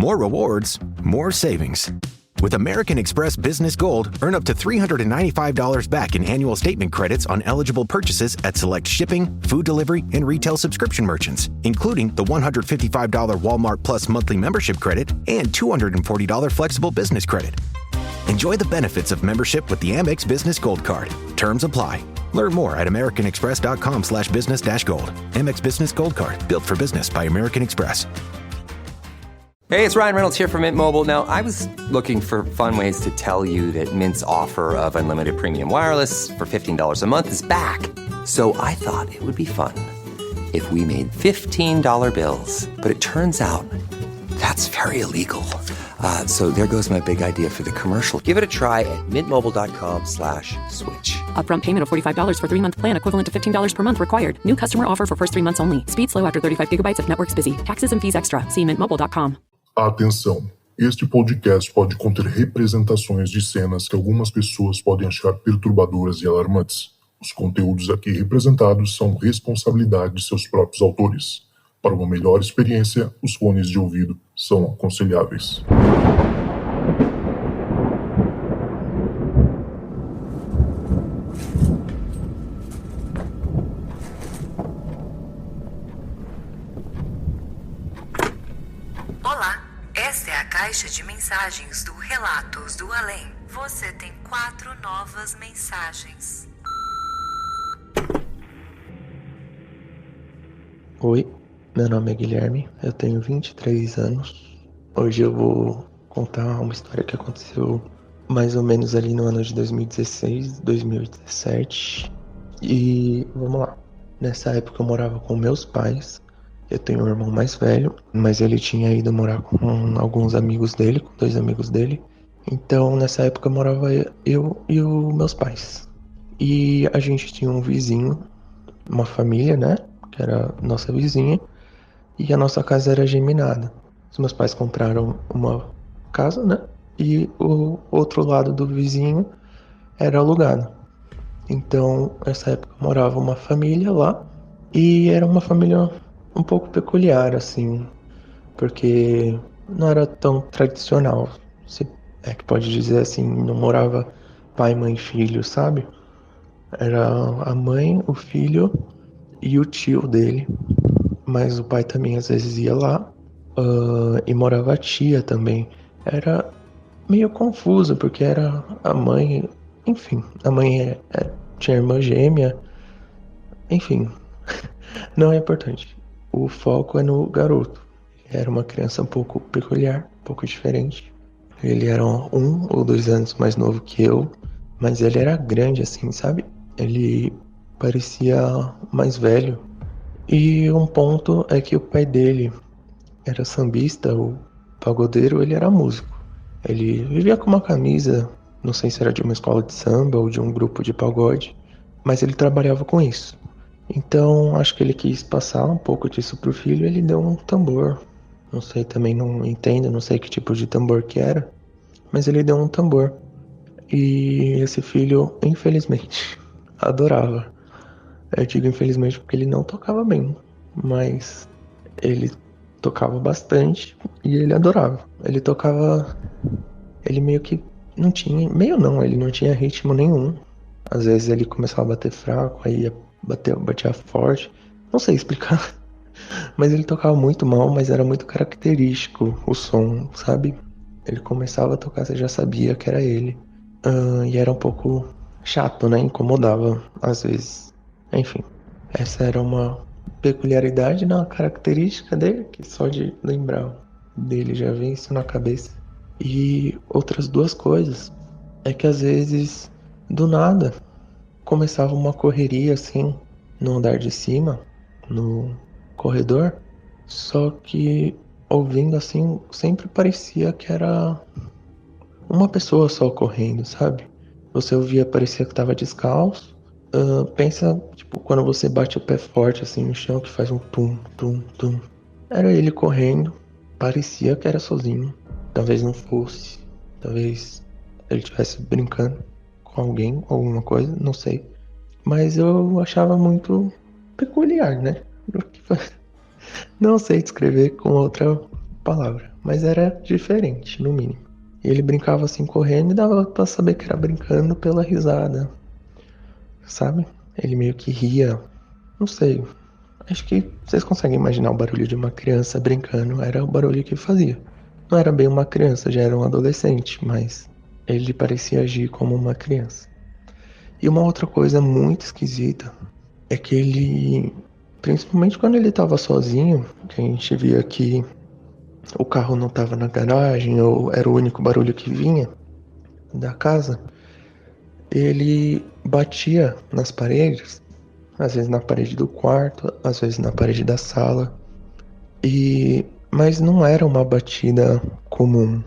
More rewards, more savings. With American Express Business Gold, earn up to $395 back in annual statement credits on eligible purchases at select shipping, food delivery, and retail subscription merchants, including the $155 Walmart Plus monthly membership credit and $240 flexible business credit. Enjoy the benefits of membership with the Amex Business Gold Card. Terms apply. Learn more at americanexpress.com/business-gold. Amex Business Gold Card. Built for business by American Express. Hey, it's Ryan Reynolds here from Mint Mobile. Now, I was looking for fun ways to tell you that Mint's offer of unlimited premium wireless for $15 a month is back. So I thought it would be fun if we made $15 bills. But it turns out that's very illegal. So there goes my big idea for the commercial. Give it a try at mintmobile.com/switch. Upfront payment of $45 for 3-month plan, equivalent to $15 per month required. New customer offer for first 3 months only. Speed slow after 35 gigabytes if network's busy. Taxes and fees extra. See mintmobile.com. Atenção! Este podcast pode conter representações de cenas que algumas pessoas podem achar perturbadoras e alarmantes. Os conteúdos aqui representados são responsabilidade de seus próprios autores. Para uma melhor experiência, os fones de ouvido são aconselháveis. Olá, esta é a caixa de mensagens do Relatos do Além. Você tem 4 novas mensagens. Oi, meu nome é Guilherme, eu tenho 23 anos. Hoje eu vou contar uma história que aconteceu mais ou menos ali no ano de 2016, 2017. E vamos lá. Nessa época eu morava com meus pais. Eu tenho um irmão mais velho, mas ele tinha ido morar com alguns amigos dele, com 2 amigos dele. Então nessa época morava eu e os meus pais. E a gente tinha um vizinho, uma família, né? Que era nossa vizinha. E a nossa casa era geminada. Os meus pais compraram uma casa, né? E o outro lado do vizinho era alugado. Então, nessa época morava uma família lá. E era uma família um pouco peculiar, assim. Porque não era tão tradicional. Se é que pode dizer assim, não morava pai, mãe e filho, sabe? Era a mãe, o filho e o tio dele. Mas o pai também às vezes ia lá, e morava a tia também. Era meio confuso, porque era a mãe, enfim, a mãe tinha irmã gêmea, enfim, não é importante. O foco é no garoto. Ele era uma criança um pouco peculiar, um pouco diferente. Ele era 1 ou 2 anos mais novo que eu, mas ele era grande assim, sabe? Ele parecia mais velho. E um ponto é que o pai dele era sambista, o pagodeiro, ele era músico. Ele vivia com uma camisa, não sei se era de uma escola de samba ou de um grupo de pagode, mas ele trabalhava com isso. Então acho que ele quis passar um pouco disso pro filho e ele deu um tambor. Não sei, também não entendo, não sei que tipo de tambor que era, mas ele deu um tambor. E esse filho, infelizmente, adorava. Eu digo infelizmente porque ele não tocava bem, mas ele tocava bastante e ele adorava. Ele tocava, ele meio que não tinha, meio não, ele não tinha ritmo nenhum. Às vezes ele começava a bater fraco, aí batia forte, não sei explicar. Mas ele tocava muito mal, mas era muito característico o som, sabe? Ele começava a tocar, você já sabia que era ele. E era um pouco chato, né? Incomodava às vezes. Enfim, essa era uma peculiaridade, uma característica dele, que só de lembrar dele já vem isso na cabeça. E outras 2 coisas é que às vezes, do nada, começava uma correria assim, no andar de cima, no corredor, só que ouvindo assim, sempre parecia que era uma pessoa só correndo, sabe? Você ouvia, parecia que estava descalço. Pensa, tipo, quando você bate o pé forte assim no chão, que faz um tum, tum, tum. Era ele correndo, parecia que era sozinho. Talvez não fosse, talvez ele estivesse brincando com alguém, alguma coisa, não sei. Mas eu achava muito peculiar, né? Não sei descrever com outra palavra, mas era diferente, no mínimo. E ele brincava assim correndo e dava pra saber que era brincando pela risada, sabe? Ele meio que ria, não sei. Acho que vocês conseguem imaginar o barulho de uma criança brincando, era o barulho que fazia. Não era bem uma criança, já era um adolescente, mas ele parecia agir como uma criança. E uma outra coisa muito esquisita é que ele, principalmente quando ele estava sozinho, que a gente via que o carro não estava na garagem ou era o único barulho que vinha da casa, ele batia nas paredes, às vezes na parede do quarto, às vezes na parede da sala, mas não era uma batida comum,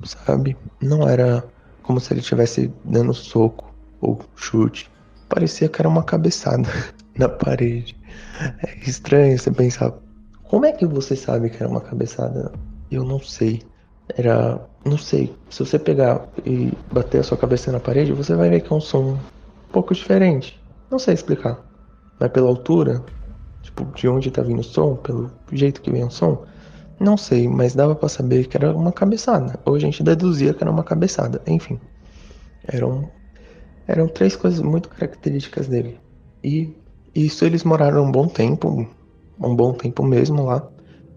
sabe? Não era como se ele estivesse dando soco ou chute. Parecia que era uma cabeçada na parede. É estranho você pensar, como é que você sabe que era uma cabeçada? Eu não sei. Não sei. Se você pegar e bater a sua cabeça na parede, você vai ver que é um som um pouco diferente. Não sei explicar. Mas pela altura, tipo, de onde tá vindo o som, pelo jeito que vem o som, não sei, mas dava pra saber que era uma cabeçada. Ou a gente deduzia que era uma cabeçada. Enfim, eram três coisas muito características dele. E isso eles moraram um bom tempo mesmo lá.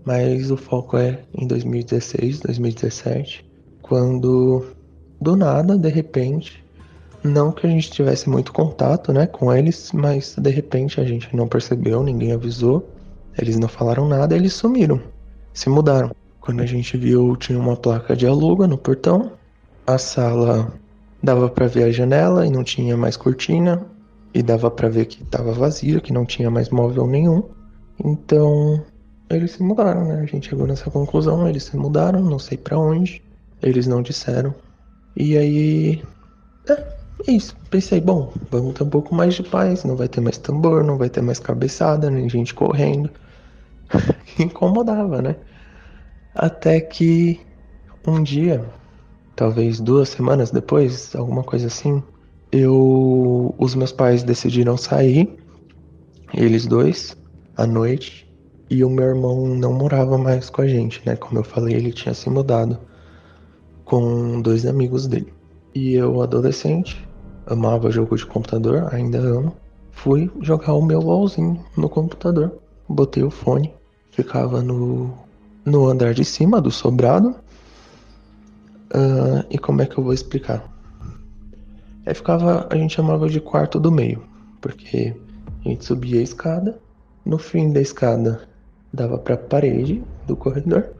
Mas o foco é em 2016, 2017, quando do nada, de repente, não que a gente tivesse muito contato, né, com eles, mas de repente a gente não percebeu, ninguém avisou, eles não falaram nada, eles sumiram, se mudaram. Quando a gente viu, tinha uma placa de aluga no portão, a sala dava pra ver a janela e não tinha mais cortina, e dava pra ver que tava vazia, que não tinha mais móvel nenhum. Então, eles se mudaram, né? A gente chegou nessa conclusão, eles se mudaram, não sei pra onde, eles não disseram. E aí, é isso. Pensei, bom, vamos ter um pouco mais de paz, não vai ter mais tambor, não vai ter mais cabeçada, nem gente correndo. Incomodava, né? Até que um dia, talvez 2 semanas depois, alguma coisa assim, os meus pais decidiram sair, eles dois, à noite, e o meu irmão não morava mais com a gente, né? Como eu falei, ele tinha se mudado com 2 amigos dele. E eu, adolescente, amava jogo de computador, ainda amo, fui jogar o meu LOLzinho no computador. Botei o fone, ficava no andar de cima do sobrado. E como é que eu vou explicar? A gente chamava de quarto do meio, porque a gente subia a escada, no fim da escada dava pra parede do corredor,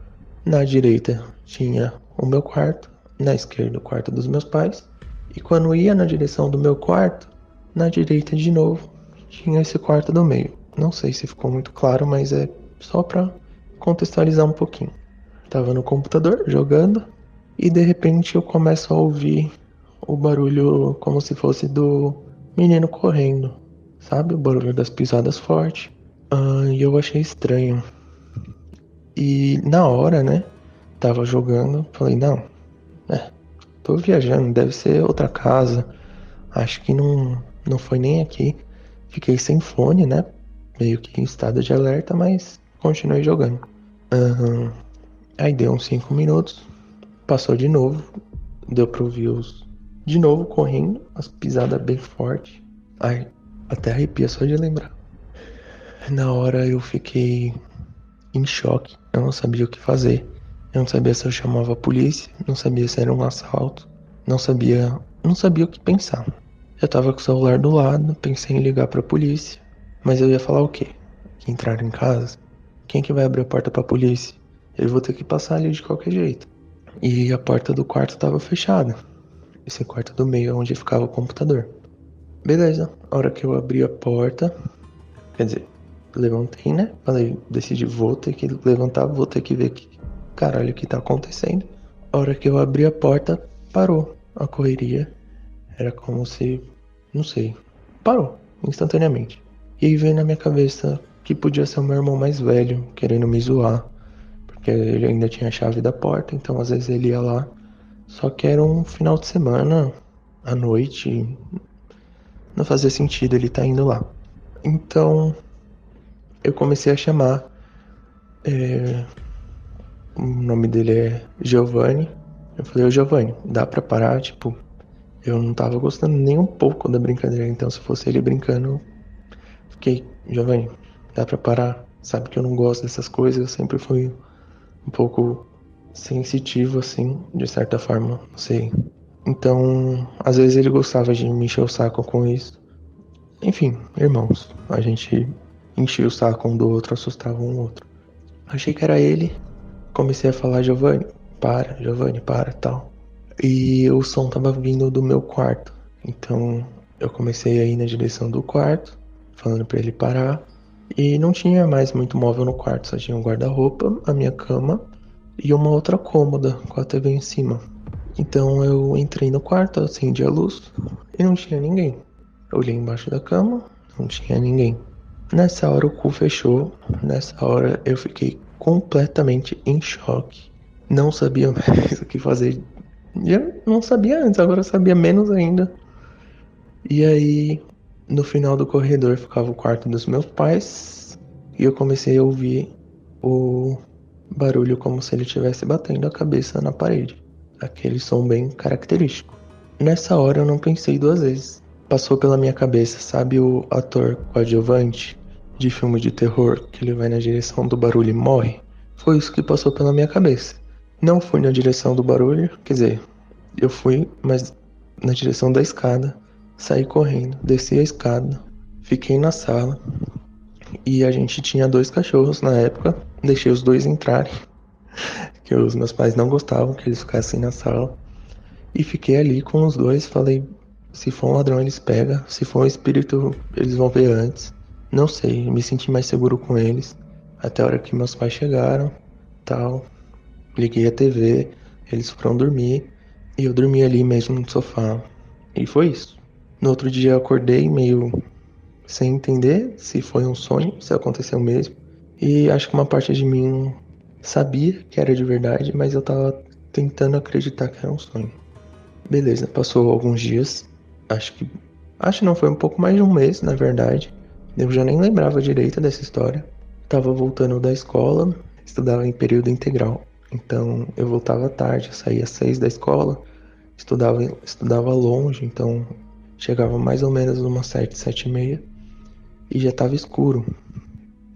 na direita tinha o meu quarto, na esquerda o quarto dos meus pais, e quando ia na direção do meu quarto, na direita de novo, tinha esse quarto do meio. Não sei se ficou muito claro, mas é só pra contextualizar um pouquinho. Tava no computador jogando, e de repente eu começo a ouvir o barulho como se fosse do menino correndo, sabe? O barulho das pisadas fortes. E eu achei estranho. E na hora, né? Tava jogando, falei, não, tô viajando, deve ser outra casa. Acho que não foi nem aqui. Fiquei sem fone, né? Meio que em estado de alerta, mas continuei jogando. Aí deu uns 5 minutos, passou de novo, deu pra ouvir de novo correndo, as pisadas bem fortes. Ai, até arrepia só de lembrar. Na hora eu fiquei em choque, eu não sabia o que fazer. Eu não sabia se eu chamava a polícia, não sabia se era um assalto, não sabia o que pensar. Eu tava com o celular do lado, pensei em ligar pra polícia, mas eu ia falar o quê? Que entraram em casa? Quem que vai abrir a porta pra polícia? Eu vou ter que passar ali de qualquer jeito. E a porta do quarto tava fechada. Esse quarto do meio é onde ficava o computador. Beleza, a hora que eu abri a porta, quer dizer, levantei, né? Falei, decidi, vou ter que levantar, vou ter que ver que caralho que tá acontecendo. A hora que eu abri a porta, parou a correria. Era como se, não sei, parou instantaneamente. E aí veio na minha cabeça que podia ser o meu irmão mais velho querendo me zoar, porque ele ainda tinha a chave da porta, então às vezes ele ia lá. Só que era um final de semana, à noite, não fazia sentido ele tá indo lá. Então eu comecei a chamar O nome dele é Giovanni. Eu falei, ô Giovanni, dá pra parar? Tipo, eu não tava gostando nem um pouco da brincadeira, então se fosse ele brincando, fiquei, Giovanni, dá pra parar? Sabe que eu não gosto dessas coisas, eu sempre fui um pouco sensitivo, assim, de certa forma, não sei. Então, às vezes ele gostava de me encher o saco com isso. Enfim, irmãos, a gente enchia o saco um do outro, assustava um outro. Achei que era ele, comecei a falar, Giovanni, para, tal. E o som tava vindo do meu quarto. Então eu comecei a ir na direção do quarto, falando pra ele parar. E não tinha mais muito móvel no quarto, só tinha um guarda-roupa, a minha cama e uma outra cômoda com a TV em cima. Então eu entrei no quarto, acendi a luz e não tinha ninguém. Eu olhei embaixo da cama, não tinha ninguém. Nessa hora o cu fechou, nessa hora eu fiquei completamente em choque. Não sabia mais o que fazer. Já não sabia antes, agora eu sabia menos ainda. E aí, no final do corredor ficava o quarto dos meus pais. E eu comecei a ouvir o barulho como se ele estivesse batendo a cabeça na parede. Aquele som bem característico. Nessa hora eu não pensei duas vezes. Passou pela minha cabeça, sabe o ator coadjuvante de filme de terror que ele vai na direção do barulho e morre? Foi isso que passou pela minha cabeça. Não fui na direção do barulho, quer dizer, eu fui, mas na direção da escada. Saí correndo, desci a escada, fiquei na sala e a gente tinha 2 cachorros na época. Deixei os 2 entrarem, que os meus pais não gostavam que eles ficassem na sala. E fiquei ali com os 2, falei, se for um ladrão eles pegam, se for um espírito eles vão ver antes. Não sei, me senti mais seguro com eles, até a hora que meus pais chegaram, tal. Liguei a TV, eles foram dormir e eu dormi ali mesmo no sofá. E foi isso. No outro dia eu acordei meio sem entender se foi um sonho, se aconteceu mesmo. E acho que uma parte de mim sabia que era de verdade, mas eu tava tentando acreditar que era um sonho. Beleza, passou alguns dias, acho não, foi um pouco mais de um mês, na verdade. Eu já nem lembrava direito dessa história. Tava voltando da escola, estudava em período integral. Então eu voltava tarde, eu saía às 6 da escola, estudava longe, então chegava mais ou menos umas 7, 7 e meia e já tava escuro.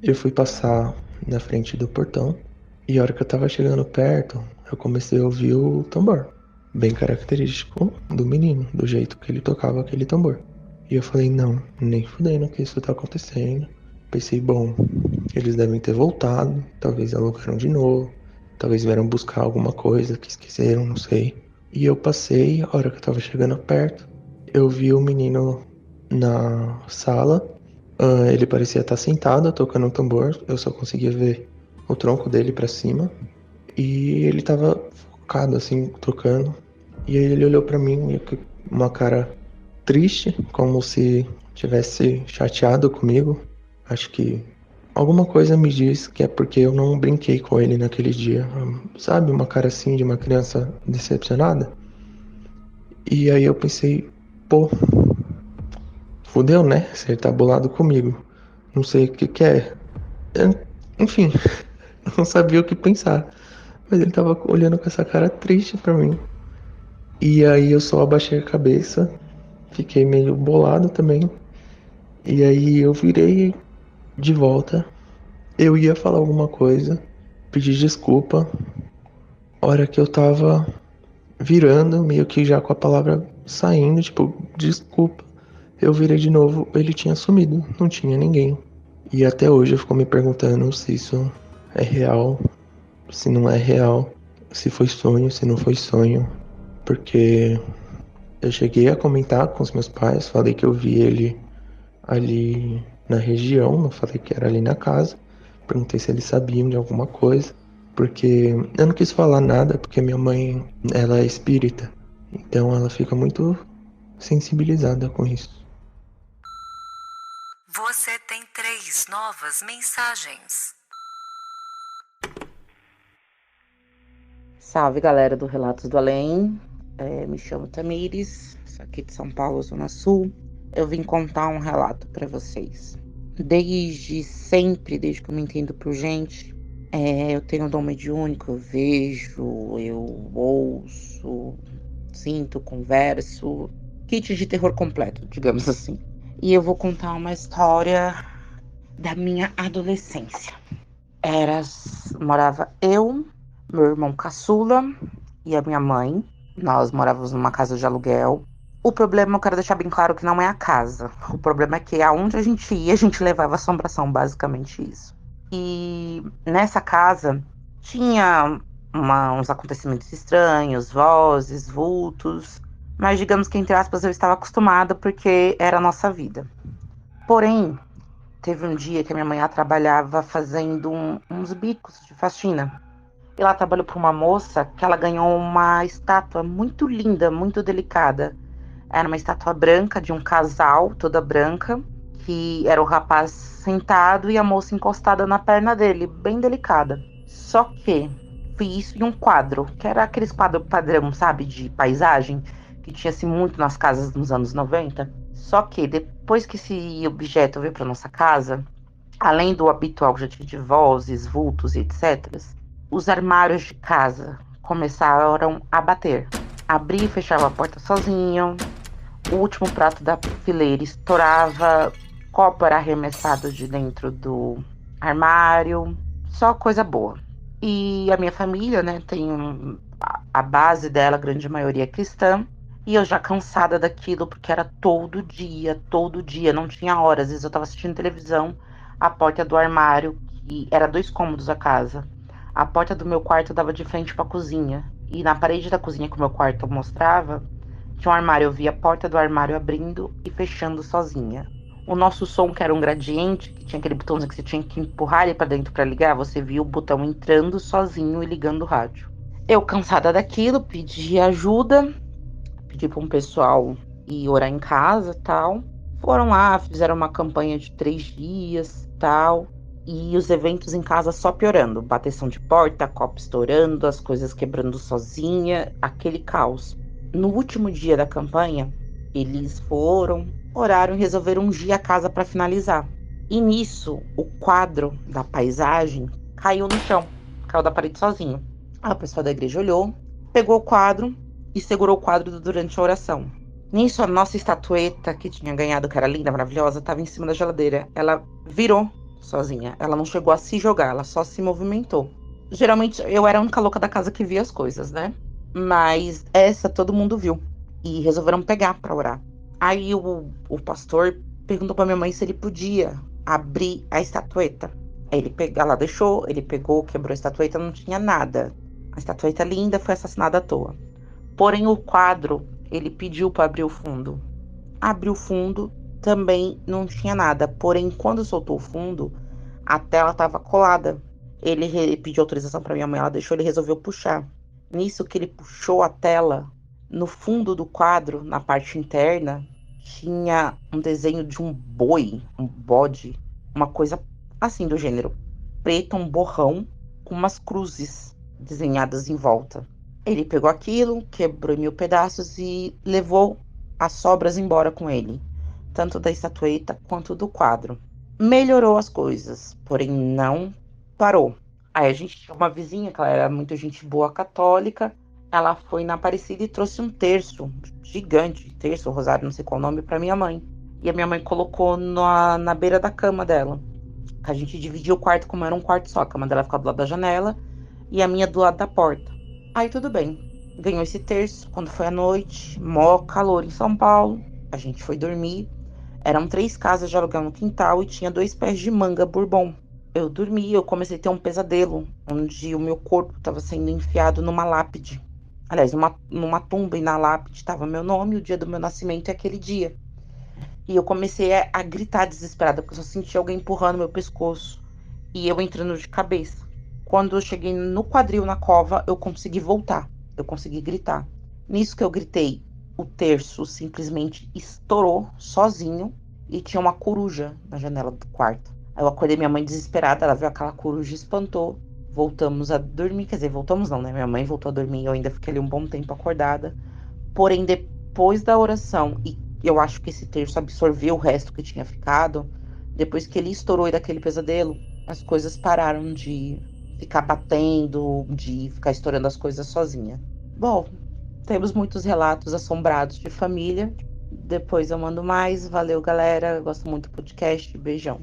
Eu fui passar na frente do portão e a hora que eu tava chegando perto, eu comecei a ouvir o tambor, bem característico do menino, do jeito que ele tocava aquele tambor. E eu falei, não, nem fudendo que isso tá acontecendo. Pensei, bom, eles devem ter voltado, talvez alugaram de novo, talvez vieram buscar alguma coisa que esqueceram, não sei. E eu passei, a hora que eu tava chegando perto, eu vi o menino na sala. Ele parecia estar sentado, tocando um tambor, eu só conseguia ver o tronco dele pra cima. E ele tava focado, assim, tocando. E aí ele olhou pra mim, meio que uma cara triste, como se tivesse chateado comigo. Acho que alguma coisa me diz que é porque eu não brinquei com ele naquele dia. Sabe, uma cara assim de uma criança decepcionada? E aí eu pensei, pô, fudeu, né? Você tá bolado comigo. Não sei o que que é. Enfim, eu não sabia o que pensar. Mas ele tava olhando com essa cara triste pra mim. E aí eu só abaixei a cabeça, fiquei meio bolado também. E aí eu virei de volta. Eu ia falar alguma coisa, pedir desculpa. A hora que eu tava virando, meio que já com a palavra saindo, tipo, desculpa. Eu virei de novo, ele tinha sumido, não tinha ninguém. E até hoje eu fico me perguntando se isso é real, se não é real, se foi sonho, se não foi sonho. Porque eu cheguei a comentar com os meus pais, falei que eu vi ele ali na região, não falei que era ali na casa. Perguntei se eles sabiam de alguma coisa, porque eu não quis falar nada, porque minha mãe, ela é espírita, então ela fica muito sensibilizada com isso. Você tem 3 novas mensagens. Salve, galera do Relatos do Além. Me chamo Tamires, sou aqui de São Paulo, Zona Sul. Eu vim contar um relato para vocês. Desde sempre, desde que eu me entendo por gente, Eu tenho um dom mediúnico, eu vejo, eu ouço, sinto, converso. Kit de terror completo, digamos assim. E eu vou contar uma história da minha adolescência. Morava eu, meu irmão caçula e a minha mãe. Nós morávamos numa casa de aluguel. O problema, eu quero deixar bem claro que não é a casa. O problema é que aonde a gente ia, a gente levava assombração, basicamente isso. E nessa casa tinha uns acontecimentos estranhos, vozes, vultos. Mas digamos que, entre aspas, eu estava acostumada porque era a nossa vida. Porém, teve um dia que a minha mãe trabalhava fazendo uns bicos de faxina. E ela trabalhou para uma moça que ela ganhou uma estátua muito linda, muito delicada. Era uma estátua branca de um casal, toda branca, que era o rapaz sentado e a moça encostada na perna dele, bem delicada. Só que foi isso em um quadro, que era aqueles quadros padrão, sabe, de paisagem, que tinha-se muito nas casas nos anos 90. Só que depois que esse objeto veio para nossa casa, além do habitual que já tinha de vozes, vultos e etc., os armários de casa começaram a bater. Abria e fechava a porta sozinho, o último prato da fileira estourava, copo era arremessado de dentro do armário, só coisa boa. E a minha família, né, a base dela, a grande maioria é cristã, e eu já cansada daquilo, porque era todo dia, não tinha horas. Às vezes eu tava assistindo televisão, a porta do armário, que era 2 cômodos a casa, a porta do meu quarto dava de frente pra cozinha, e na parede da cozinha que o meu quarto mostrava, tinha um armário. Eu via a porta do armário abrindo e fechando sozinha. O nosso som, que era um gradiente, que tinha aquele botãozinho que você tinha que empurrar ele pra dentro pra ligar, você via o botão entrando sozinho e ligando o rádio. Eu, cansada daquilo, pedi ajuda, pedi pra um pessoal ir orar em casa e tal. Foram lá, fizeram uma campanha de 3 dias e tal. E os eventos em casa só piorando. Bateção de porta, copo estourando, as coisas quebrando sozinha, aquele caos. No último dia da campanha, eles foram, oraram e resolveram ungir a casa para finalizar. E nisso, o quadro da paisagem caiu no chão, caiu da parede sozinho. A pessoa da igreja olhou, pegou o quadro e segurou o quadro durante a oração. Nisso, a nossa estatueta, que tinha ganhado, que era linda, maravilhosa, estava em cima da geladeira. Ela virou sozinha, ela não chegou a se jogar, ela só se movimentou. Geralmente, eu era a única louca da casa que via as coisas, né? Mas essa todo mundo viu. E resolveram pegar pra orar. Aí o pastor perguntou pra minha mãe se ele podia abrir a estatueta. Aí ela deixou, ele pegou, quebrou a estatueta, não tinha nada. A estatueta linda foi assassinada à toa. Porém, o quadro, ele pediu pra abrir o fundo. Abriu o fundo, também não tinha nada. Porém, quando soltou o fundo, a tela estava colada. Ele pediu autorização pra minha mãe, ela deixou, ele resolveu puxar. Nisso que ele puxou a tela, no fundo do quadro, na parte interna, tinha um desenho de um boi, um bode, uma coisa assim do gênero. Preto, um borrão, com umas cruzes desenhadas em volta. Ele pegou aquilo, quebrou em 1000 pedaços e levou as sobras embora com ele. Tanto da estatueta quanto do quadro. Melhorou as coisas, porém não parou. Aí a gente tinha uma vizinha, que ela era muito gente boa, católica. Ela foi na Aparecida e trouxe um terço gigante, terço, rosário, não sei qual nome, pra minha mãe. E a minha mãe colocou na beira da cama dela. A gente dividia o quarto como era um quarto só. A cama dela ficava do lado da janela e a minha do lado da porta. Aí tudo bem. Ganhou esse terço. Quando foi à noite, mó calor em São Paulo, a gente foi dormir. Eram 3 casas de aluguel no quintal e tinha 2 pés de manga bourbon. Eu dormi, eu comecei a ter um pesadelo, onde o meu corpo estava sendo enfiado numa lápide. Aliás, numa tumba, e na lápide estava meu nome, o dia do meu nascimento e aquele dia. E eu comecei a gritar desesperada, porque eu só sentia alguém empurrando meu pescoço. E eu entrando de cabeça. Quando eu cheguei no quadril, na cova, eu consegui voltar. Eu consegui gritar. Nisso que eu gritei, o terço simplesmente estourou sozinho e tinha uma coruja na janela do quarto. Aí eu acordei minha mãe desesperada, ela viu aquela coruja, espantou. Voltamos a dormir, quer dizer, voltamos não, né? Minha mãe voltou a dormir e eu ainda fiquei ali um bom tempo acordada. Porém, depois da oração, e eu acho que esse terço absorveu o resto que tinha ficado, depois que ele estourou e daquele pesadelo, as coisas pararam de ficar batendo, de ficar estourando as coisas sozinha. Bom, temos muitos relatos assombrados de família. Depois eu mando mais. Valeu, galera. Eu gosto muito do podcast. Beijão.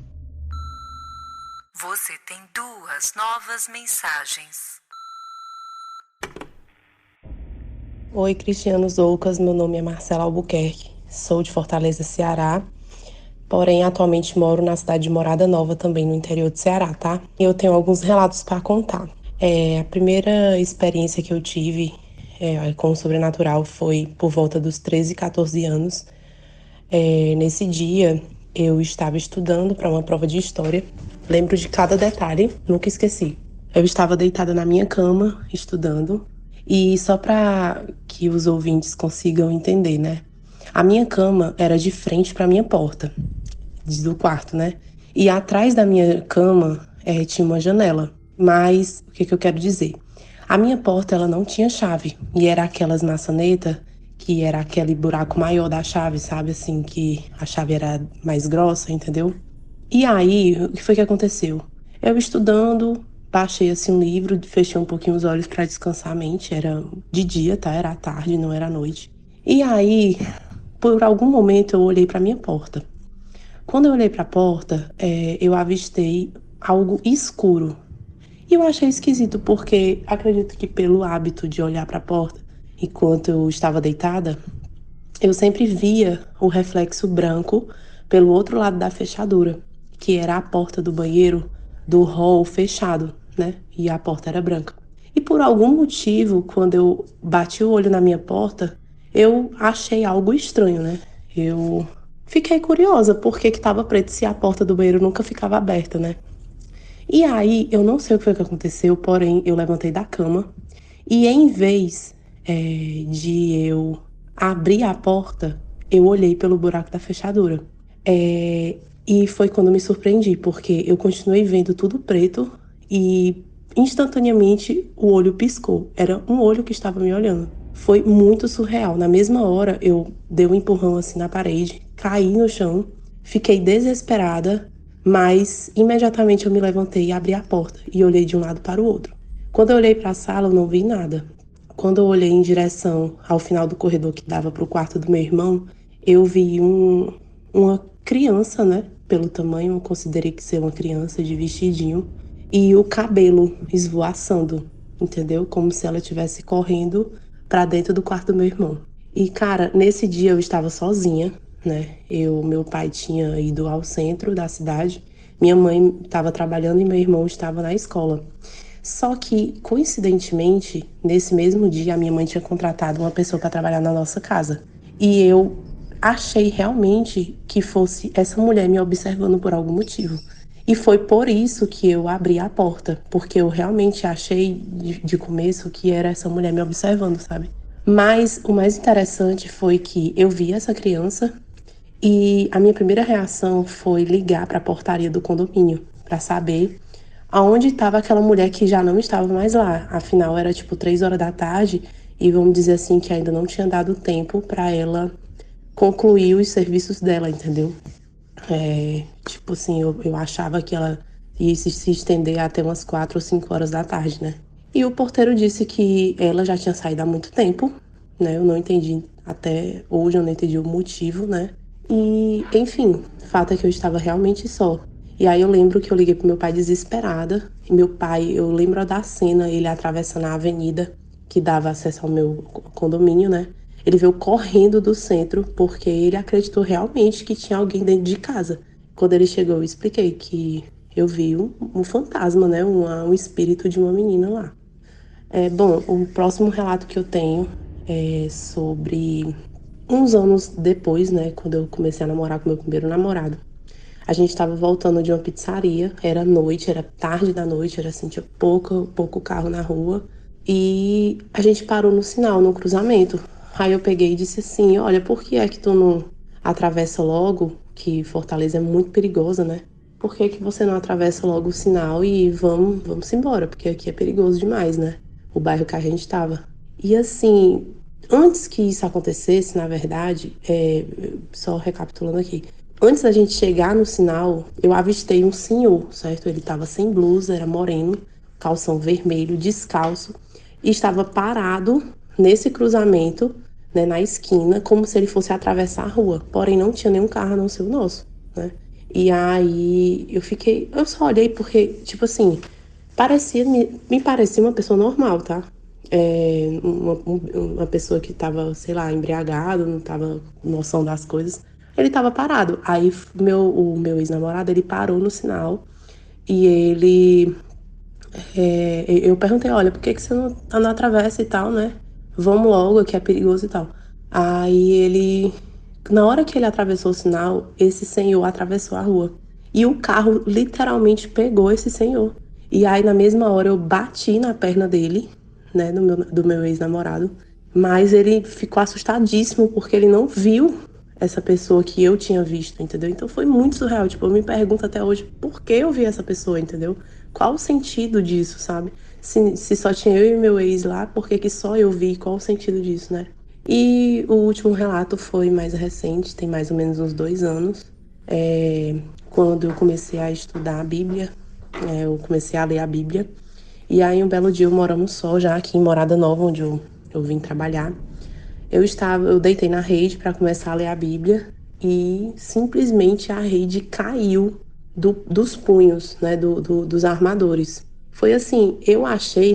Você tem 2 novas mensagens. Oi, Cristianos Doucas. Meu nome é Marcela Albuquerque. Sou de Fortaleza, Ceará. Porém, atualmente moro na cidade de Morada Nova, também no interior do Ceará, tá? E eu tenho alguns relatos para contar. A primeira experiência que eu tive com o sobrenatural foi por volta dos 13, 14 anos. Nesse dia, eu estava estudando para uma prova de história. Lembro de cada detalhe, nunca esqueci. Eu estava deitada na minha cama, estudando. E só para que os ouvintes consigam entender, né? A minha cama era de frente para a minha porta do quarto, né? E atrás da minha cama tinha uma janela. Mas o que eu quero dizer? A minha porta, ela não tinha chave. E era aquelas maçanetas que era aquele buraco maior da chave, sabe? Assim, que a chave era mais grossa, entendeu? E aí, o que foi que aconteceu? Eu estudando, baixei assim um livro, fechei um pouquinho os olhos para descansar a mente. Era de dia, tá? Era à tarde, não era à noite. E aí, por algum momento, eu olhei para minha porta. Quando eu olhei para a porta, eu avistei algo escuro. E eu achei esquisito, porque acredito que pelo hábito de olhar para a porta, enquanto eu estava deitada, eu sempre via o reflexo branco pelo outro lado da fechadura, que era a porta do banheiro do hall fechado, né? E a porta era branca. E por algum motivo, quando eu bati o olho na minha porta, eu achei algo estranho, né? Eu fiquei curiosa por que estava preto se a porta do banheiro nunca ficava aberta, né? E aí, eu não sei o que foi que aconteceu, porém, eu levantei da cama e em vez de eu abrir a porta, eu olhei pelo buraco da fechadura. E foi quando eu me surpreendi, porque eu continuei vendo tudo preto e instantaneamente o olho piscou. Era um olho que estava me olhando. Foi muito surreal. Na mesma hora, eu dei um empurrão assim na parede, caí no chão, fiquei desesperada, mas imediatamente eu me levantei e abri a porta e olhei de um lado para o outro. Quando eu olhei para a sala, eu não vi nada. Quando eu olhei em direção ao final do corredor que dava para o quarto do meu irmão, eu vi uma criança, né? Pelo tamanho, eu considerei que ser uma criança de vestidinho, e o cabelo esvoaçando, entendeu? Como se ela estivesse correndo para dentro do quarto do meu irmão. E, cara, nesse dia eu estava sozinha, né? Meu pai tinha ido ao centro da cidade, minha mãe estava trabalhando e meu irmão estava na escola. Só que, coincidentemente, nesse mesmo dia, a minha mãe tinha contratado uma pessoa para trabalhar na nossa casa. E eu achei realmente que fosse essa mulher me observando por algum motivo. E foi por isso que eu abri a porta, porque eu realmente achei de começo que era essa mulher me observando, sabe? Mas o mais interessante foi que eu vi essa criança e a minha primeira reação foi ligar para a portaria do condomínio para saber aonde estava aquela mulher que já não estava mais lá. Afinal, era tipo 3 horas da tarde e vamos dizer assim que ainda não tinha dado tempo para ela concluir os serviços dela, entendeu? Tipo assim, eu achava que ela ia se estender até umas 4 ou 5 horas da tarde, né? E o porteiro disse que ela já tinha saído há muito tempo, né? Eu não entendi, até hoje eu não entendi o motivo, né? E, enfim, o fato é que eu estava realmente só. E aí eu lembro que eu liguei pro meu pai desesperada. E meu pai, eu lembro da cena, ele atravessando a avenida que dava acesso ao meu condomínio, né? Ele veio correndo do centro porque ele acreditou realmente que tinha alguém dentro de casa. Quando ele chegou, eu expliquei que eu vi um fantasma, né? Um espírito de uma menina lá. Bom, o próximo relato que eu tenho é sobre uns anos depois, né? Quando eu comecei a namorar com meu primeiro namorado. A gente estava voltando de uma pizzaria, era noite, era tarde da noite, era assim, tinha pouco carro na rua. E a gente parou no sinal, no cruzamento. Aí eu peguei e disse assim, olha, por que é que tu não atravessa logo, que Fortaleza é muito perigosa, né? Por que que você não atravessa logo o sinal e vamos embora, porque aqui é perigoso demais, né? O bairro que a gente tava. E assim, antes que isso acontecesse, na verdade, só recapitulando aqui, antes da gente chegar no sinal, eu avistei um senhor, certo? Ele tava sem blusa, era moreno, calção vermelho, descalço, e estava parado nesse cruzamento, né, na esquina, como se ele fosse atravessar a rua. Porém, não tinha nenhum carro a não ser o nosso, né? E aí eu só olhei porque, tipo assim, me parecia uma pessoa normal, tá? Uma pessoa que tava, sei lá, embriagado, não tava com noção das coisas. Ele tava parado. Aí o meu ex-namorado, ele parou no sinal e eu perguntei, olha, por que você não atravessa e tal, né? Vamos logo, que é perigoso e tal. Aí na hora que ele atravessou o sinal, esse senhor atravessou a rua. E o carro literalmente pegou esse senhor. E aí, na mesma hora, eu bati na perna dele, né, do meu ex-namorado. Mas ele ficou assustadíssimo porque ele não viu essa pessoa que eu tinha visto, entendeu? Então foi muito surreal. Tipo, eu me pergunto até hoje por que eu vi essa pessoa, entendeu? Qual o sentido disso, sabe? Se só tinha eu e meu ex lá, por que só eu vi? Qual o sentido disso, né? E o último relato foi mais recente, tem mais ou menos uns 2 anos. Quando eu comecei a estudar a Bíblia, eu comecei a ler a Bíblia. E aí, um belo dia, eu morando só, já aqui em Morada Nova, onde eu vim trabalhar. Eu deitei na rede para começar a ler a Bíblia e simplesmente a rede caiu dos punhos, né, dos armadores. Foi assim,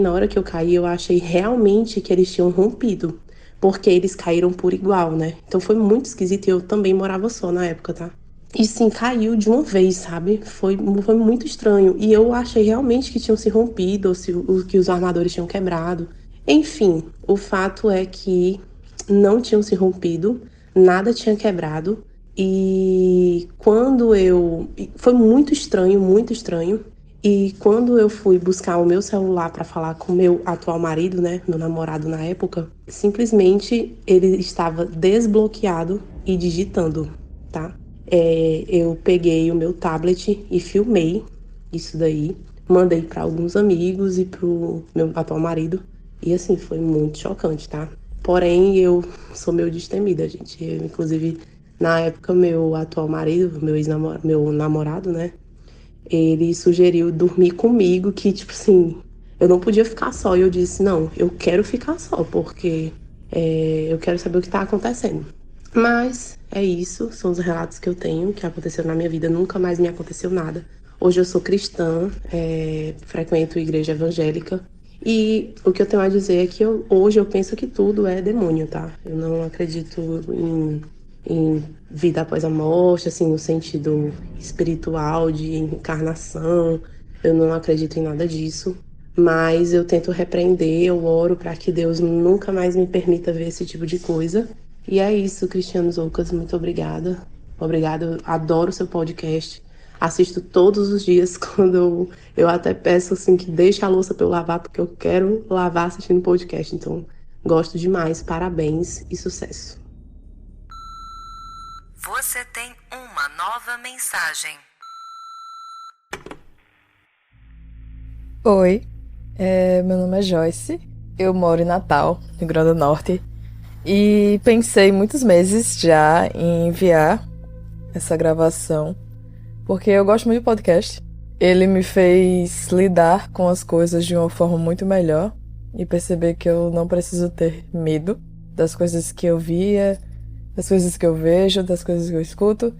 na hora que eu caí, eu achei realmente que eles tinham rompido, porque eles caíram por igual, né? Então foi muito esquisito e eu também morava só na época, tá? E sim, caiu de uma vez, sabe? Foi muito estranho. E eu achei realmente que tinham se rompido, ou que os armadores tinham quebrado. Enfim, o fato é que não tinham se rompido, nada tinha quebrado. E foi muito estranho, muito estranho. E quando eu fui buscar o meu celular para falar com o meu atual marido, né, meu namorado na época, simplesmente ele estava desbloqueado e digitando, tá? Eu peguei o meu tablet e filmei isso daí, mandei para alguns amigos e pro meu atual marido. E assim, foi muito chocante, tá? Porém, eu sou meio destemida, gente. Inclusive, na época, meu atual marido, meu namorado, né? Ele sugeriu dormir comigo, que, tipo assim, eu não podia ficar só. E eu disse, não, eu quero ficar só, porque eu quero saber o que tá acontecendo. Mas é isso, são os relatos que eu tenho, que aconteceram na minha vida, nunca mais me aconteceu nada. Hoje eu sou cristã, frequento igreja evangélica, e o que eu tenho a dizer é que hoje eu penso que tudo é demônio, tá? Eu não acredito em vida após a morte, assim, no sentido espiritual, de encarnação, eu não acredito em nada disso. Mas eu tento repreender, eu oro para que Deus nunca mais me permita ver esse tipo de coisa. E é isso, Cristiano Zoucas, muito obrigada. Obrigada, eu adoro o seu podcast. Assisto todos os dias, quando eu até peço assim que deixe a louça para eu lavar, porque eu quero lavar assistindo podcast. Então, gosto demais, parabéns e sucesso. Você tem uma nova mensagem. Oi, meu nome é Joyce, eu moro em Natal, Rio Grande do Norte, e pensei muitos meses já em enviar essa gravação, porque eu gosto muito de podcast. Ele me fez lidar com as coisas de uma forma muito melhor e perceber que eu não preciso ter medo das coisas que eu via, das coisas que eu vejo, das coisas que eu escuto,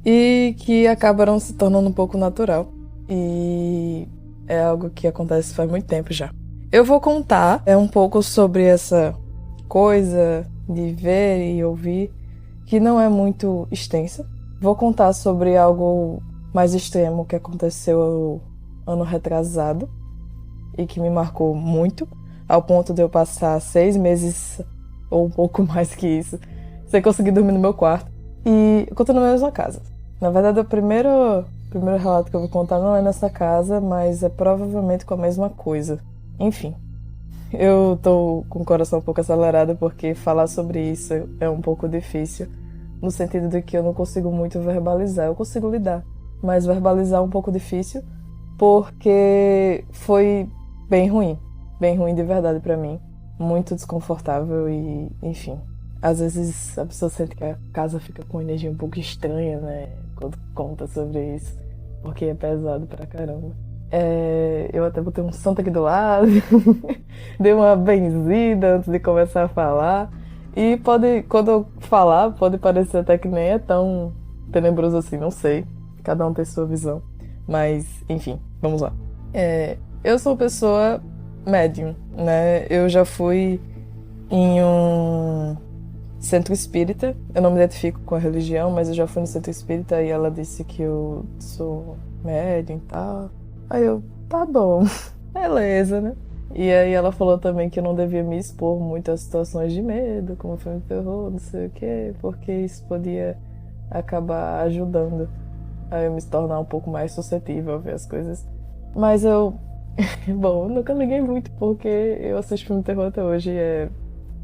e que acabaram se tornando um pouco natural. E é algo que acontece faz muito tempo já. Eu vou contar um pouco sobre essa coisa de ver e ouvir, que não é muito extensa. Vou contar sobre algo mais extremo que aconteceu ano retrasado e que me marcou muito, ao ponto de eu passar 6 meses ou um pouco mais que isso sem conseguir dormir no meu quarto. E eu conto na mesma casa. Na verdade, o primeiro relato que eu vou contar não é nessa casa, mas é provavelmente com a mesma coisa. Enfim, eu tô com o coração um pouco acelerado porque falar sobre isso é um pouco difícil, no sentido de que eu não consigo muito verbalizar. Eu consigo lidar, mas verbalizar é um pouco difícil porque foi bem ruim de verdade pra mim. Muito desconfortável e, enfim. Às vezes a pessoa sente que a casa fica com energia um pouco estranha, né? Quando conta sobre isso. Porque é pesado pra caramba. Eu até botei um santo aqui do lado, dei uma benzida antes de começar a falar. E quando eu falar, pode parecer até que nem é tão tenebroso assim, não sei. Cada um tem sua visão. Mas, enfim, vamos lá. Eu sou uma pessoa médium, né? Eu já fui em um centro espírita. Eu não me identifico com a religião, mas eu já fui no centro espírita e ela disse que eu sou médium e tal. Aí eu, tá bom, beleza, né? E aí ela falou também que eu não devia me expor muito a situações de medo, como filme de terror, não sei o quê, porque isso podia acabar ajudando a eu me tornar um pouco mais suscetível a ver as coisas. Mas bom, eu nunca liguei muito porque eu assisto filme de terror até hoje e é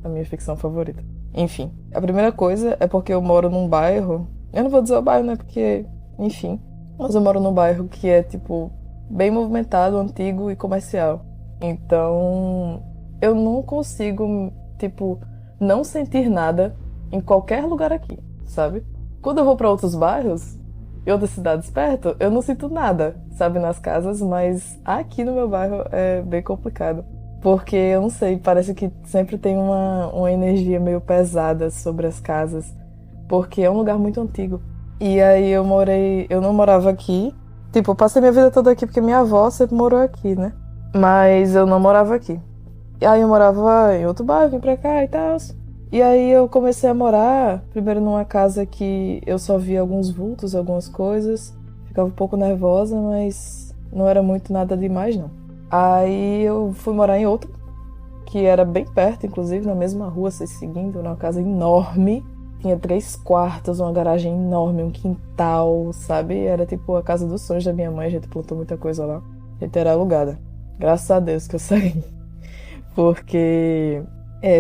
a minha ficção favorita. Enfim, a primeira coisa é porque eu moro num bairro, eu não vou dizer o bairro, né, porque, enfim, mas eu moro num bairro que é, tipo, bem movimentado, antigo e comercial. Então, eu não consigo, tipo, não sentir nada em qualquer lugar aqui, sabe? Quando eu vou pra outros bairros e outras cidades perto, eu não sinto nada, sabe, nas casas, mas aqui no meu bairro é bem complicado. Porque, eu não sei, parece que sempre tem uma energia meio pesada sobre as casas, porque é um lugar muito antigo. E aí eu não morava aqui. Tipo, eu passei minha vida toda aqui porque minha avó sempre morou aqui, né? Mas eu não morava aqui. E aí eu morava em outro bairro, vim pra cá e tal. E aí eu comecei a morar, primeiro numa casa que eu só via alguns vultos, algumas coisas. Ficava um pouco nervosa, mas não era muito nada demais, não. Aí eu fui morar em outro, que era bem perto, inclusive, na mesma rua, se seguindo, numa casa enorme. Tinha 3 quartos, uma garagem enorme, um quintal, sabe? Era tipo a casa dos sonhos da minha mãe, a gente plantou muita coisa lá. A gente era alugada. Graças a Deus que eu saí. Porque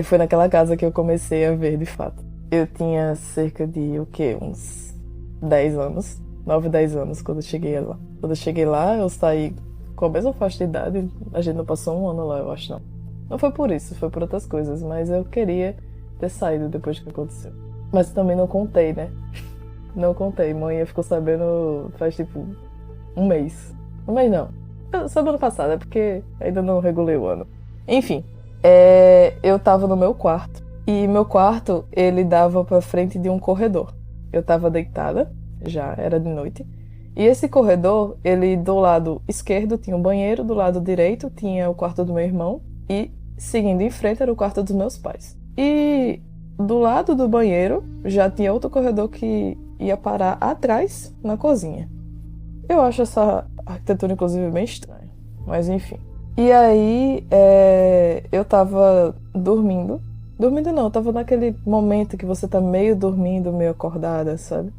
foi naquela casa que eu comecei a ver, de fato. Eu tinha cerca de, uns 10 anos. 9, 10 anos quando eu cheguei lá. Quando eu cheguei lá, eu saí com a mesma faixa de idade. A gente não passou um ano lá, eu acho, não. Não foi por isso, foi por outras coisas. Mas eu queria ter saído depois que aconteceu. Mas também não contei, né? Não contei. Mãe ficou sabendo faz tipo um mês. Um mês não. Só do ano passado, é porque ainda não regulei o ano. Enfim, eu tava no meu quarto. E meu quarto, ele dava pra frente de um corredor. Eu tava deitada, já era de noite. E esse corredor, ele do lado esquerdo tinha um banheiro, do lado direito tinha o quarto do meu irmão. E seguindo em frente era o quarto dos meus pais. E do lado do banheiro já tinha outro corredor que ia parar atrás na cozinha. Eu acho essa arquitetura, inclusive, bem estranha. Mas enfim. E aí, eu tava dormindo. Dormindo não, eu tava naquele momento que você tá meio dormindo, meio acordada, sabe?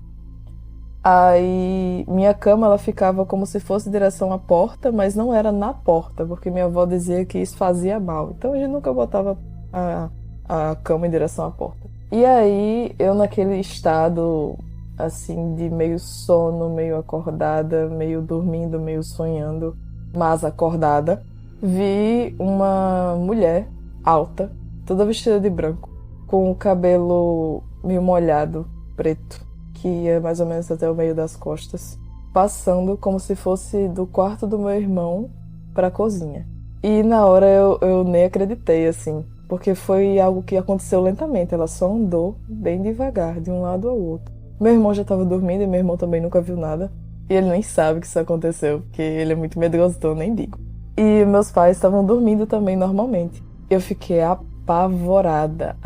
Aí, minha cama, ela ficava como se fosse em direção à porta, mas não era na porta, porque minha avó dizia que isso fazia mal. Então a gente nunca botava a cama em direção à porta. E aí, eu naquele estado, assim, de meio sono, meio acordada, meio dormindo, meio sonhando, mas acordada, vi uma mulher alta, toda vestida de branco, com o cabelo meio molhado, preto, que ia mais ou menos até o meio das costas, passando como se fosse do quarto do meu irmão para a cozinha. E na hora eu nem acreditei, assim, porque foi algo que aconteceu lentamente, ela só andou bem devagar, de um lado ao outro. Meu irmão já estava dormindo e meu irmão também nunca viu nada. E ele nem sabe que isso aconteceu, porque ele é muito medroso, então eu nem digo. E meus pais estavam dormindo também normalmente. Eu fiquei apavorada.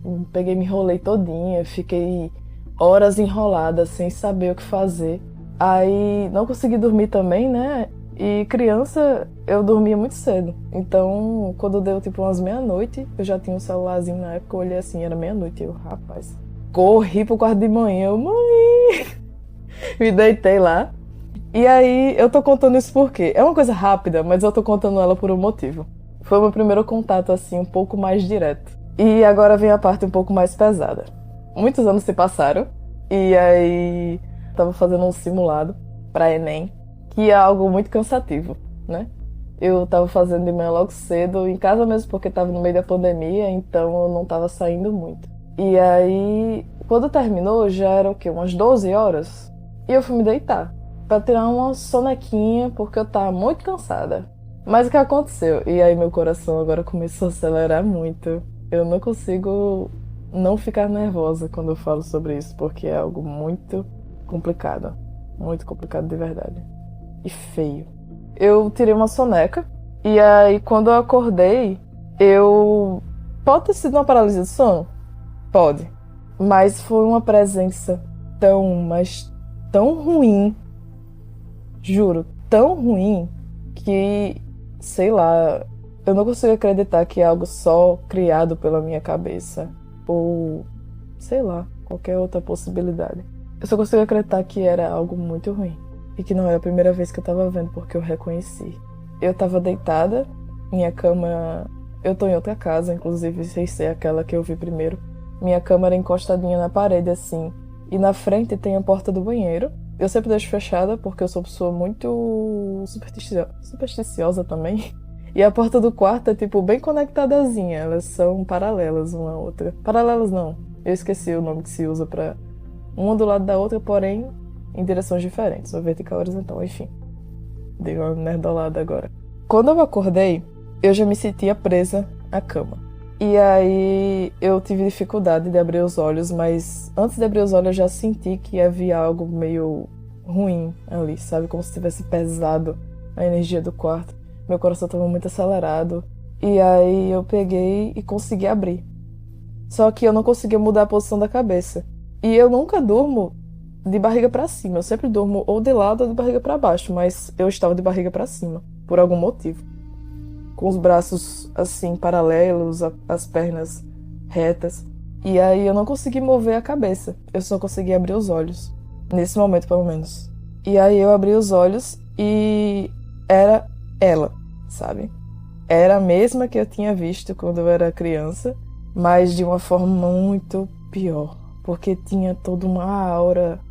Eu peguei, me enrolei todinha, fiquei horas enrolada, sem saber o que fazer. Aí não consegui dormir também, né? E criança, eu dormia muito cedo. Então, quando deu tipo umas meia-noite, eu já tinha um celularzinho na época, eu olhei assim, era meia-noite. Eu, rapaz, corri pro quarto de manhã, eu, mãe! Me deitei lá. E aí, eu tô contando isso porque é uma coisa rápida, mas eu tô contando ela por um motivo. Foi o meu primeiro contato, assim, um pouco mais direto. E agora vem a parte um pouco mais pesada. Muitos anos se passaram, e aí tava fazendo um simulado pra Enem, que é algo muito cansativo, né? Eu tava fazendo de manhã logo cedo, em casa mesmo, porque tava no meio da pandemia, então eu não tava saindo muito. E aí, quando terminou, já era o quê? Umas 12 horas? E eu fui me deitar. pra tirar uma sonequinha, porque eu tava muito cansada. Mas o que aconteceu? E aí meu coração agora começou a acelerar muito. Eu não consigo não ficar nervosa quando eu falo sobre isso, porque é algo muito complicado. Muito complicado de verdade. E feio. Eu tirei uma soneca, e aí quando eu acordei, Pode ter sido uma paralisia do sono? Pode. Mas foi uma presença tão ruim, juro, tão ruim, que, sei lá, eu não consigo acreditar que é algo só criado pela minha cabeça. Ou, sei lá, qualquer outra possibilidade. Eu só consigo acreditar que era algo muito ruim. E que não era a primeira vez que eu tava vendo, porque eu reconheci. Eu tava deitada, minha cama... Eu tô em outra casa, inclusive, sem ser aquela que eu vi primeiro. Minha cama era encostadinha na parede, assim. E na frente tem a porta do banheiro. Eu sempre deixo fechada, porque eu sou uma pessoa muito supersticiosa também. E a porta do quarto é, tipo, bem conectadazinha. Elas são paralelas uma à outra. Paralelas não. Eu esqueci o nome que se usa pra... uma do lado da outra, porém, em direções diferentes. Ou vertical, horizontal, enfim. Dei uma nerdolada agora. Quando eu acordei, eu já me sentia presa à cama. E aí eu tive dificuldade de abrir os olhos, mas antes de abrir os olhos eu já senti que havia algo meio ruim ali, sabe? Como se tivesse pesado a energia do quarto. Meu coração estava muito acelerado. E aí eu peguei e consegui abrir. Só que eu não conseguia mudar a posição da cabeça. E eu nunca durmo de barriga pra cima. Eu sempre durmo ou de lado ou de barriga pra baixo, mas eu estava de barriga pra cima, por algum motivo. Com os braços assim, paralelos, as pernas retas. E aí eu não consegui mover a cabeça. Eu só consegui abrir os olhos. Nesse momento, pelo menos. E aí eu abri os olhos e era ela, sabe? Era a mesma que eu tinha visto quando eu era criança, mas de uma forma muito pior. Porque tinha toda uma aura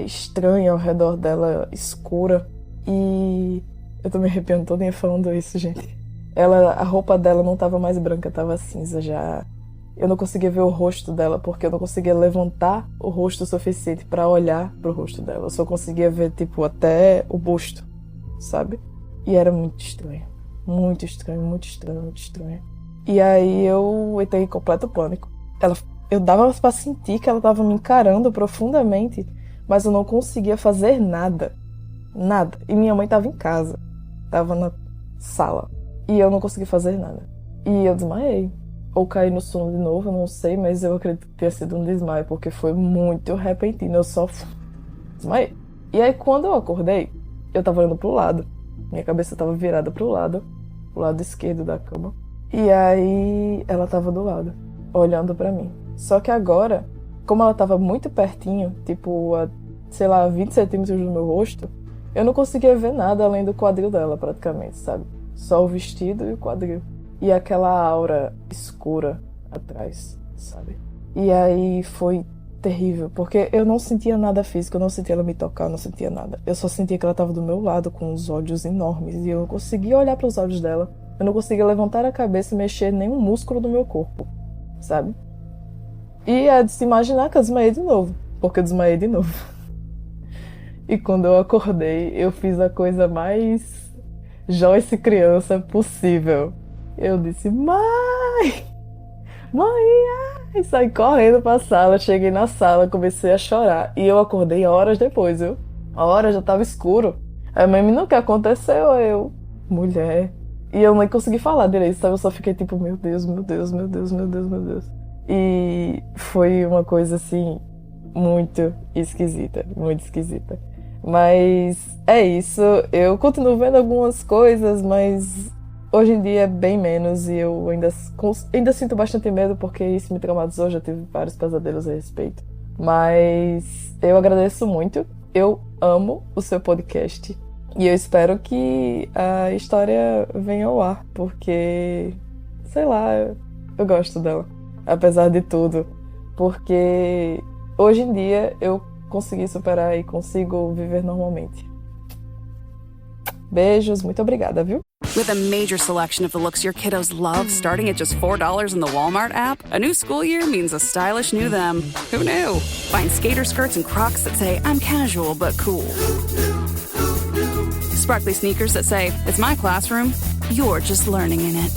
estranha ao redor dela, escura. E eu tô me arrepiando todinha falando isso, gente. A roupa dela não estava mais branca, estava cinza já. Eu não conseguia ver o rosto dela, porque eu não conseguia levantar o rosto o suficiente para olhar pro rosto dela. Eu só conseguia ver, tipo, até o busto, sabe? E era muito estranho. Muito estranho, muito estranho, muito estranho. E aí eu entrei em completo pânico. Eu dava pra sentir que ela estava me encarando profundamente, mas eu não conseguia fazer nada. Nada. E minha mãe estava em casa. Estava na sala. E eu não consegui fazer nada. E eu desmaiei. Ou caí no sono de novo, eu não sei, mas eu acredito que tenha sido um desmaio, porque foi muito repentino. Eu só desmaiei. E aí, quando eu acordei, eu tava olhando pro lado. Minha cabeça tava virada pro lado esquerdo da cama. E aí, ela tava do lado, olhando pra mim. Só que agora, como ela tava muito pertinho, tipo, a, sei lá, 20 centímetros do meu rosto, eu não conseguia ver nada além do quadril dela, praticamente, sabe? Só o vestido e o quadril. E aquela aura escura atrás, sabe? E aí foi terrível, porque eu não sentia nada físico, eu não sentia ela me tocar, eu não sentia nada. Eu só sentia que ela estava do meu lado com os olhos enormes e eu não conseguia olhar para os olhos dela. Eu não conseguia levantar a cabeça e mexer nenhum músculo do meu corpo, sabe? E é de se imaginar que eu desmaiei de novo, porque eu desmaiei de novo. E quando eu acordei, eu fiz a coisa mais Joyce criança possível. Eu disse, mãe! E saí correndo pra sala, cheguei na sala, comecei a chorar. E eu acordei horas depois, viu? A hora já tava escuro. Aí a mãe me, o que aconteceu? Eu, mulher. E eu nem consegui falar direito, sabe? Eu só fiquei tipo, meu Deus, meu Deus, meu Deus, meu Deus, meu Deus. E foi uma coisa assim, muito esquisita, muito esquisita. Mas é isso, eu continuo vendo algumas coisas, mas hoje em dia é bem menos e eu ainda sinto bastante medo porque isso me traumatizou, já tive vários pesadelos a respeito. Mas eu agradeço muito, eu amo o seu podcast e eu espero que a história venha ao ar, porque, sei lá, eu gosto dela, apesar de tudo, porque hoje em dia eu consegui superar e consigo viver normalmente. Beijos, muito obrigada, viu? With a major selection of the looks your kiddos love, starting at just $4 in the Walmart app, a new school year means a stylish new them. Who knew? Find skater skirts and Crocs that say, I'm casual but cool. Sparkly sneakers that say, "It's my classroom," you're just learning in it.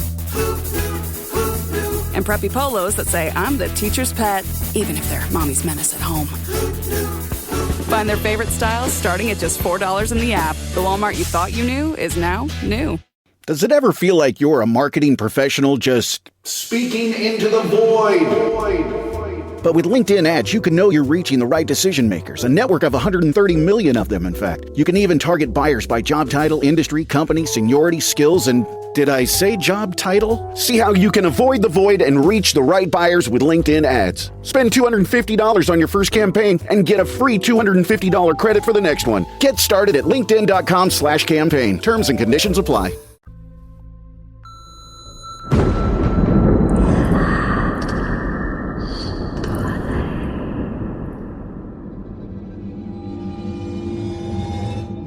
And preppy polos that say, "I'm the teacher's pet," even if they're mommy's menace at home. Find their favorite styles starting at just $4 in the app. The Walmart you thought you knew is now new. Does it ever feel like you're a marketing professional just speaking into the void? But with LinkedIn ads, you can know you're reaching the right decision makers, a network of 130 million of them, in fact. You can even target buyers by job title, industry, company, seniority, skills, and did I say job title? See how you can avoid the void and reach the right buyers with LinkedIn ads. Spend $250 on your first campaign and get a free $250 credit for the next one. Get started at linkedin.com/campaign. Terms and conditions apply.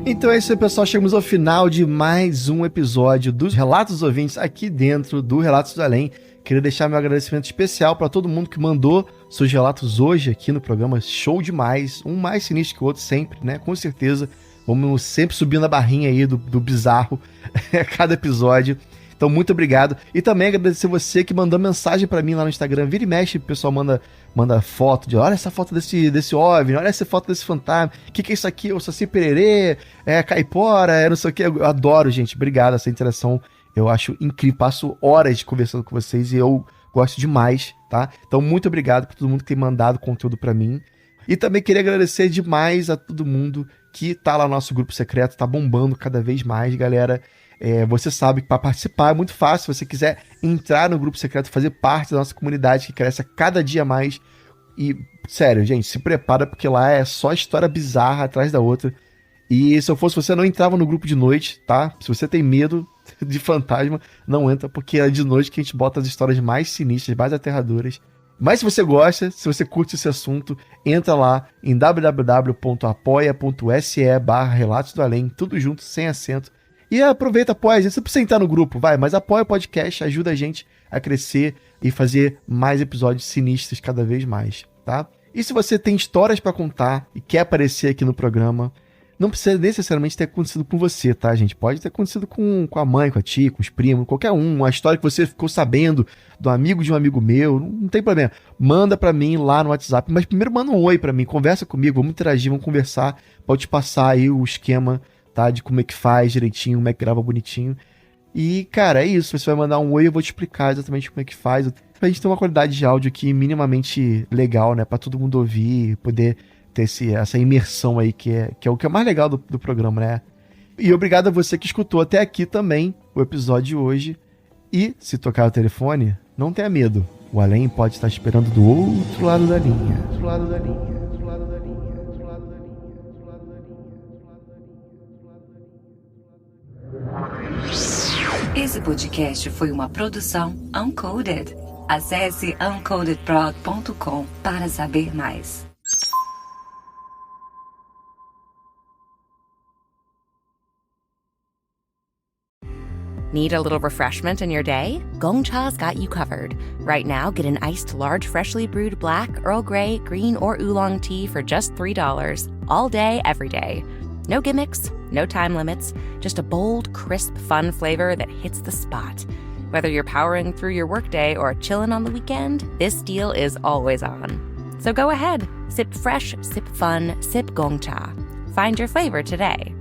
Então é isso aí, pessoal. Chegamos ao final de mais um episódio dos Relatos dos Ouvintes aqui dentro do Relatos do Além. Queria deixar meu agradecimento especial para todo mundo que mandou seus relatos hoje aqui no programa. Show demais. Um mais sinistro que o outro sempre, né? Com certeza. Vamos sempre subindo a barrinha aí do bizarro a cada episódio. Então, muito obrigado. E também agradecer você que mandou mensagem pra mim lá no Instagram. Vira e mexe, o pessoal manda foto de, olha essa foto desse OVNI, olha essa foto desse fantasma. O que é isso aqui? O Saci Pererê, caipora, não sei o que. Eu adoro, gente. Obrigado, essa interação eu acho incrível. Passo horas conversando com vocês e eu gosto demais, tá? Então, muito obrigado por todo mundo que tem mandado conteúdo pra mim. E também queria agradecer demais a todo mundo que tá lá no nosso grupo secreto, tá bombando cada vez mais, galera. Você sabe que para participar é muito fácil. Se você quiser entrar no grupo secreto, fazer parte da nossa comunidade que cresce a cada dia mais. E, sério, gente, se prepara porque lá é só história bizarra atrás da outra. E se eu fosse você, não entrava no grupo de noite, tá? Se você tem medo de fantasma, não entra, porque é de noite que a gente bota as histórias mais sinistras, mais aterradoras. Mas se você gosta, se você curte esse assunto, entra lá em www.apoia.se/Relatos do Além, tudo junto, sem acento. E aproveita, apoia a gente. Você precisa entrar no grupo, vai, mas apoia o podcast, ajuda a gente a crescer e fazer mais episódios sinistros cada vez mais, tá? E se você tem histórias pra contar e quer aparecer aqui no programa, não precisa necessariamente ter acontecido com você, tá, gente? Pode ter acontecido com a mãe, com a tia, com os primos, qualquer um. Uma história que você ficou sabendo do amigo de um amigo meu, não tem problema. Manda pra mim lá no WhatsApp, mas primeiro manda um oi pra mim, conversa comigo, vamos interagir, vamos conversar, pode passar aí o esquema, tá, de como é que faz direitinho, como é que grava bonitinho. E, cara, é isso. Você vai mandar um oi, eu vou te explicar exatamente como é que faz. Pra gente ter uma qualidade de áudio aqui minimamente legal, né? Pra todo mundo ouvir, poder ter essa imersão aí, que é o que é mais legal do programa, né? E obrigado a você que escutou até aqui também o episódio de hoje. E, se tocar o telefone, não tenha medo. O Além pode estar esperando do outro lado da linha. Do outro lado da linha. Esse podcast foi uma produção Uncoded. Acesse uncodedprod.com para saber mais. Need a little refreshment in your day? Gongcha's got you covered. Right now, get an iced large freshly brewed black, Earl Grey, green, or oolong tea for just $3. All day, every day. No gimmicks, no time limits, just a bold, crisp, fun flavor that hits the spot. Whether you're powering through your workday or chilling on the weekend, this deal is always on. So go ahead, sip fresh, sip fun, sip Gongcha. Find your flavor today.